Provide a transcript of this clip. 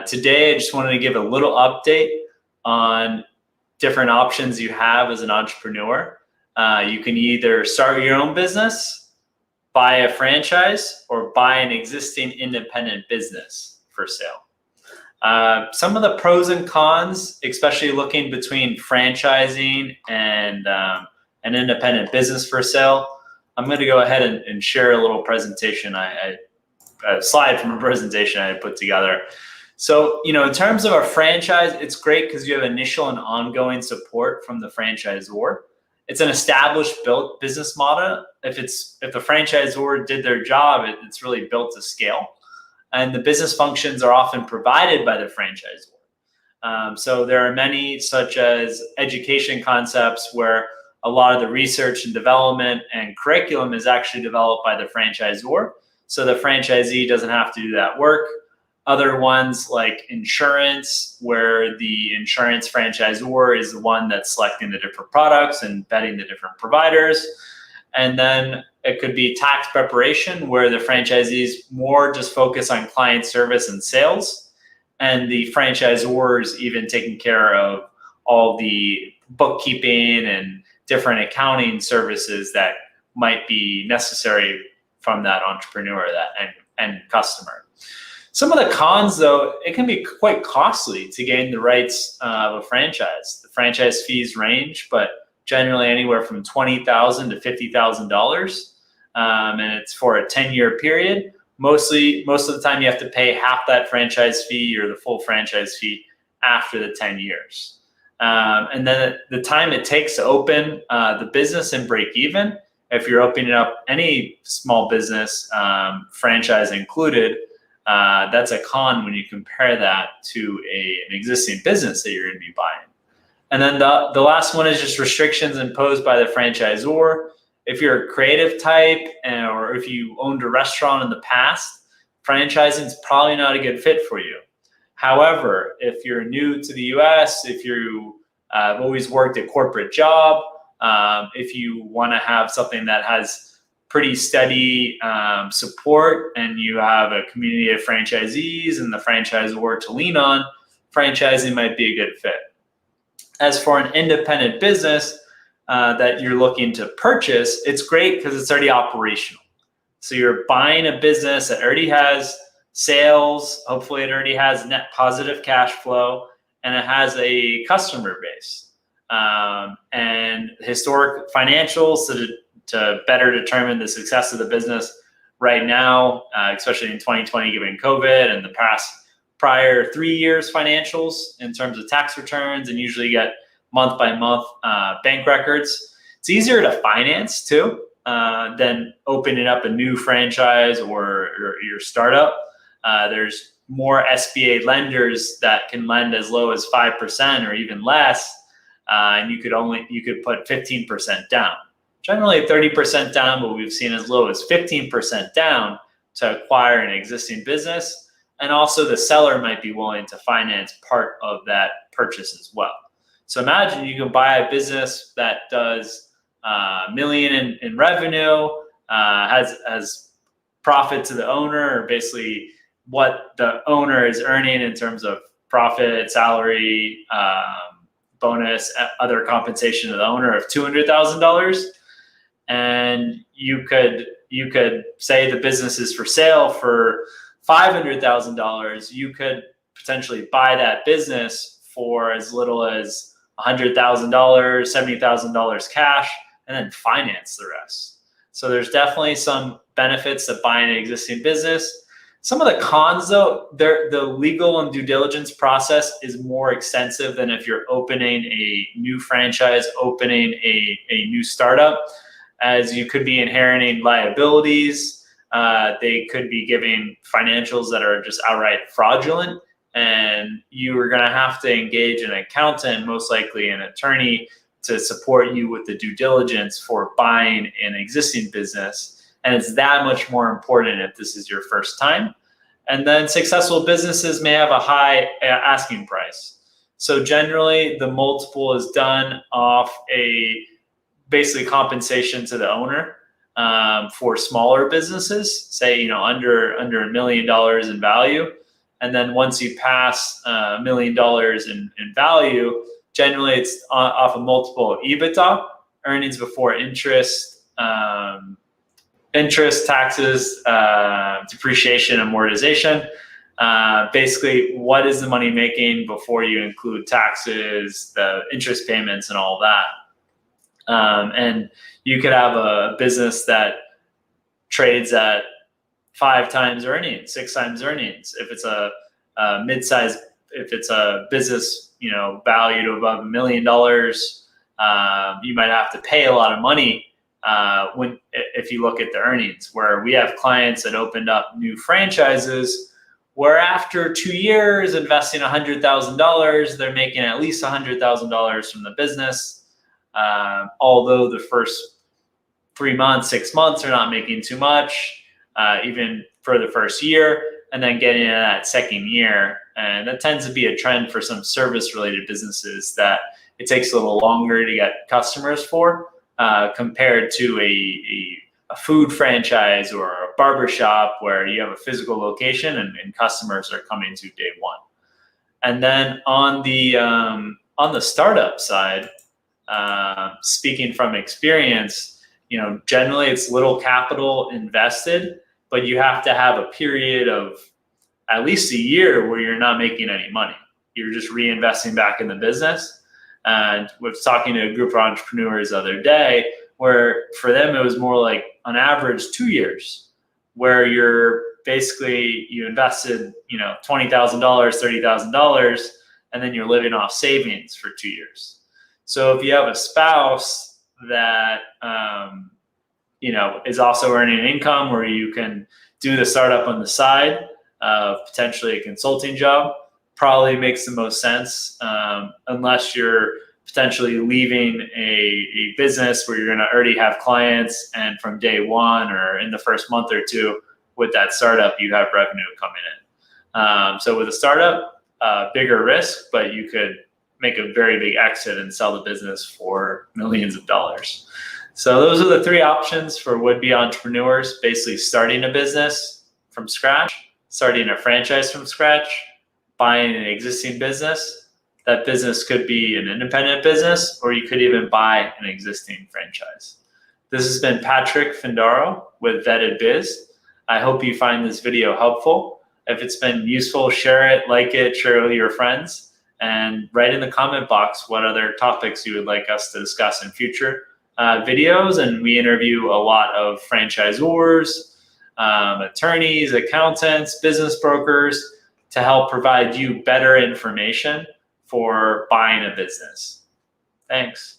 Today, I just wanted to give a little update on different options you have as an entrepreneur. You can either start your own business, buy a franchise, or buy an existing independent business for sale. Some of the pros and cons, especially looking between franchising and an independent business for sale, I'm going to go ahead and share a little presentation, a slide from a presentation I put together. So, in terms of a franchise, it's great because you have initial and ongoing support from the franchisor. It's an established built business model. If the franchisor did their job, it's really built to scale. And the business functions are often provided by the franchisor. So there are many, such as education concepts, where a lot of the research and development and curriculum is actually developed by the franchisor. So the franchisee doesn't have to do that work. Other ones like insurance, where the insurance franchisor is the one that's selecting the different products and vetting the different providers. And then it could be tax preparation, where the franchisees more just focus on client service and sales, and the franchisors even taking care of all the bookkeeping and different accounting services that might be necessary from that entrepreneur and customer. Some of the cons, though, it can be quite costly to gain the rights of a franchise. The franchise fees range, but generally anywhere from $20,000 to $50,000, and it's for a 10-year period. Most of the time, you have to pay half that franchise fee or the full franchise fee after the 10 years. And then the time it takes to open the business and break even, if you're opening up any small business, franchise included, that's a con when you compare that to an existing business that you're going to be buying. And then the last one is just restrictions imposed by the franchisor. If you're a creative type, or if you owned a restaurant in the past, franchising is probably not a good fit for you. However, if you're new to the US, if you have always worked a corporate job, if you want to have something that has pretty steady support, and you have a community of franchisees and the franchisor to lean on, franchising might be a good fit. As for an independent business that you're looking to purchase, it's great because it's already operational. So you're buying a business that already has sales, hopefully it already has net positive cash flow, and it has a customer base and historic financials to better determine the success of the business right now, especially in 2020, given COVID and the prior 3 years financials in terms of tax returns, and usually get month by month bank records. It's easier to finance too than opening up a new franchise or your startup. There's more SBA lenders that can lend as low as 5% or even less, and you could put 15% down. Generally 30% down, but we've seen as low as 15% down to acquire an existing business. And also the seller might be willing to finance part of that purchase as well. So imagine you can buy a business that does $1 million in revenue, has profit to the owner, or basically what the owner is earning in terms of profit, salary, bonus, other compensation to the owner of $200,000. And you could say the business is for sale for $500,000. You could potentially buy that business for as little as $100,000, $70,000 cash, and then finance the rest. So there's definitely some benefits to buying an existing business. Some of the cons, though, the legal and due diligence process is more extensive than if you're opening a new franchise, opening a new startup, as you could be inheriting liabilities. They could be giving financials that are just outright fraudulent, and you are going to have to engage an accountant, most likely an attorney, to support you with the due diligence for buying an existing business. And it's that much more important if this is your first time. And then successful businesses may have a high asking price. So generally the multiple is done off basically compensation to the owner for smaller businesses, say, under $1 million in value. And then once you pass $1 million in value, generally it's off a multiple of EBITDA, earnings before interest, taxes, depreciation, amortization. Basically, what is the money making before you include taxes, the interest payments, and all that? And you could have a business that trades at 5 times earnings, 6 times earnings. If it's a mid-size, if it's a business, valued above $1 million, you might have to pay a lot of money if you look at the earnings. Where we have clients that opened up new franchises, where after 2 years investing $100,000, they're making at least $100,000 from the business. Although the first 3 months, 6 months are not making too much, even for the first year, and then getting into that second year. And that tends to be a trend for some service-related businesses that it takes a little longer to get customers for, compared to a food franchise or a barbershop where you have a physical location and customers are coming to day one. And then on the startup side, speaking from experience, generally it's little capital invested, but you have to have a period of at least a year where you're not making any money. You're just reinvesting back in the business. And I was talking to a group of entrepreneurs the other day where for them it was more like on average 2 years, where you invested $20,000, $30,000, and then you're living off savings for 2 years. So if you have a spouse that is also earning an income where you can do the startup on the side of potentially a consulting job, probably makes the most sense, unless you're potentially leaving a business where you're going to already have clients, and from day one or in the first month or two with that startup, you have revenue coming in. So with a startup, bigger risk, but you could make a very big exit and sell the business for millions of dollars. So those are the 3 options for would-be entrepreneurs: basically starting a business from scratch, starting a franchise from scratch, buying an existing business. That business could be an independent business, or you could even buy an existing franchise. This has been Patrick Findaro with Vetted Biz. I hope you find this video helpful. If it's been useful, share it, like it, share it with your friends, and write in the comment box what other topics you would like us to discuss in future videos. And we interview a lot of franchisors, attorneys, accountants, business brokers to help provide you better information for buying a business. Thanks.